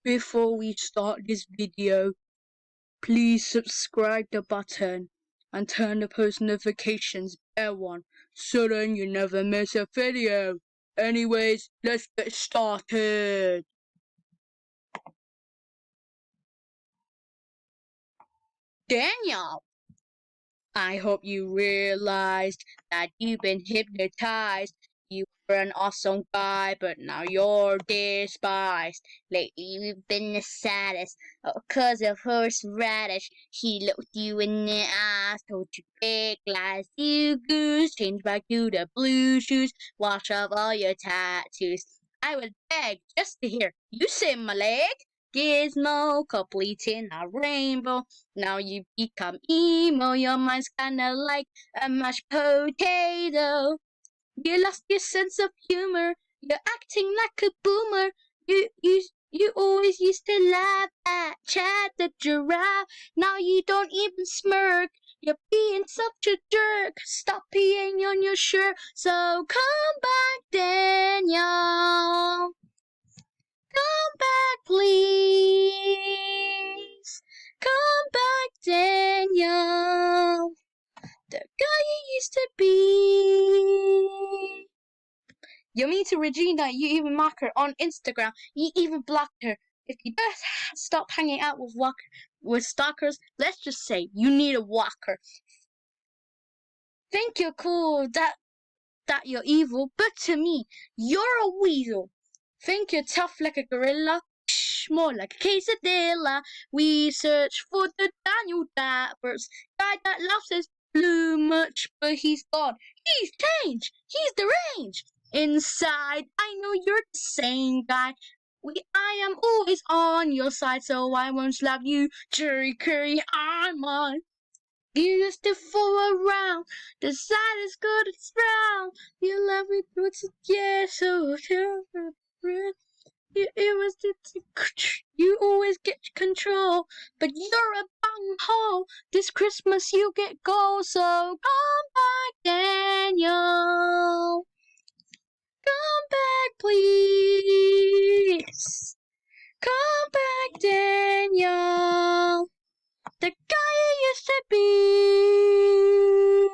Before we start this video, please subscribe the button and turn the post notifications bell on so then you never miss a video. Anyways, let's get started. Daniel, I hope you realized that you've been hypnotized. You were an awesome guy, but now you're despised. Lately you've been the saddest, cause of horseradish. He looked you in the eyes, told you big lies. You goose, change back to the blue shoes, wash off all your tattoos. I would beg just to hear you say my leg. Gizmo, completing a rainbow. Now you become emo, your mind's kinda like a mashed potato. You lost your sense of humor, you're acting like a boomer. You always used to laugh at Chad the giraffe. Now you don't even smirk, you're being such a jerk. Stop peeing on your shirt, so come back, Daniel. Come back, please. Come back, Daniel. The guy you used to be. You mean to Regina, you even mock her on Instagram. You even blocked her. If you just stop hanging out with stalkers, let's just say you need a walker. Think you're cool, that you're evil, but to me, you're a weasel. Think you're tough like a gorilla? Psh, more like a quesadilla. We search for the Daniel Dappers, guy that loves his blue much, but he's gone. He's changed. He's deranged. Inside, I know you're the same guy. I am always on your side, so I won't slap you. Cherry curry, I'm on. You used to fool around, the side is good, it's round. You love me, but yeah, so you always get control, but you're a bunghole. This Christmas you get gold, so come back, Daniel. Come back, please. Come back, Daniel. The guy you used to be.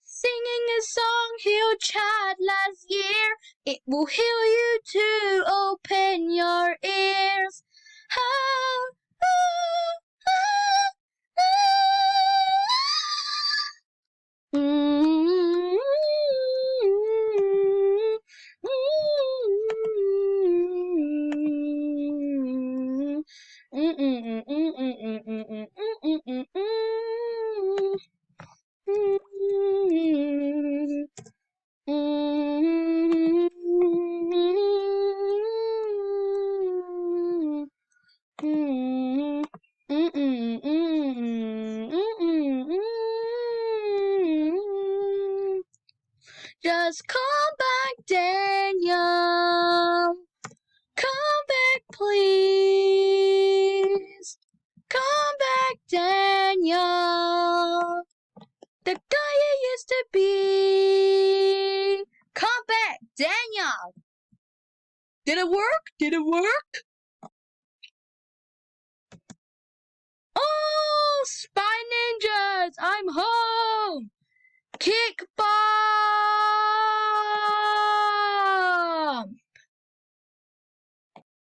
Singing a song healed Chad last year. It will heal you too. Open your ears. Ah, ah, ah, ah. Just come back, Daniel. Come back, please. Come back, Daniel. The guy you used to be. Come back, Daniel. Did it work? Did it work? Oh, Spy Ninjas, I'm home. Kickball.